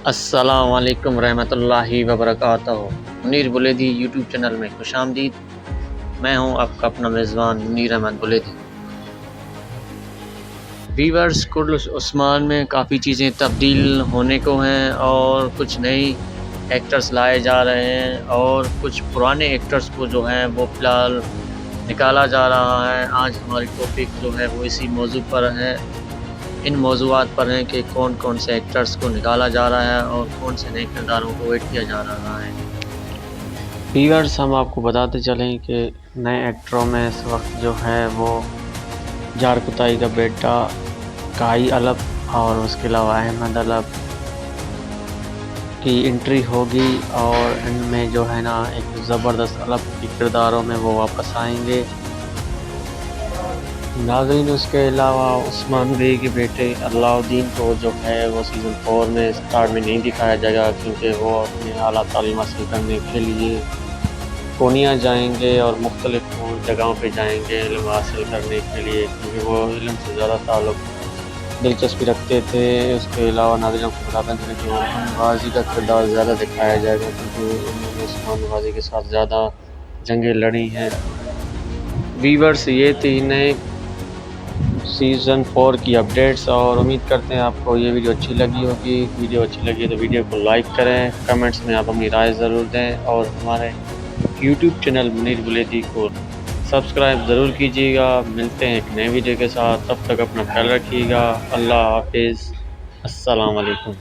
السلام علیکم ورحمۃ اللہ وبرکاتہ۔ منیر بلیدی یوٹیوب چینل میں خوش آمدید۔ میں ہوں آپ کا اپنا میزبان منیر احمد بلیدی۔ ویورز، کل عثمان میں کافی چیزیں تبدیل ہونے کو ہیں اور کچھ نئی ایکٹرز لائے جا رہے ہیں اور کچھ پرانے ایکٹرز کو جو ہیں وہ فی الحال نکالا جا رہا ہے۔ آج ہماری ٹاپک جو ہے وہ اسی موضوع پر ہے، ان موضوعات پر ہیں کہ کون کون سے ایکٹرز کو نکالا جا رہا ہے اور کون سے نئے کرداروں کو ایڈ کیا جا رہا ہے۔ ویورز، ہم آپ کو بتاتے چلیں کہ نئے ایکٹروں میں اس وقت جو ہے وہ جارکتائی کا بیٹا کائی الب اور اس کے علاوہ احمد الب کی انٹری ہوگی اور ان میں جو ہے نا ایک زبردست الب کے کرداروں میں وہ واپس آئیں گے۔ ناظرین، اس کے علاوہ عثمان بے کے بیٹے اللہ الدین کو جو ہے وہ سیزن 4 میں اسٹارٹ میں نہیں دکھایا جائے گا، کیونکہ وہ اپنے اعلیٰ تعلیم حاصل کرنے کے لیے کونیا جائیں گے اور مختلف جگہوں پہ جائیں گے علم حاصل کرنے کے لیے، کیونکہ وہ علم سے زیادہ تعلق دلچسپی رکھتے تھے۔ اس کے علاوہ ناظرین کو بتاتے ہیں کہ عثمان غازی کا کردار زیادہ دکھایا جائے گا، کیونکہ انہوں نے عثمان غازی کے ساتھ زیادہ جنگیں لڑی ہیں۔ ویورز، یہ تھی نئے سیزن 4 کی اپڈیٹس اور امید کرتے ہیں آپ کو یہ ویڈیو اچھی لگی ہوگی۔ ویڈیو اچھی لگی تو ویڈیو کو لائک کریں، کمنٹس میں آپ اپنی رائے ضرور دیں اور ہمارے یوٹیوب چینل منیر بلیدی کو سبسکرائب ضرور کیجیے گا۔ ملتے ہیں ایک نئے ویڈیو کے ساتھ، تب تک اپنا خیال رکھیے گا۔ اللہ حافظ، السلام علیکم۔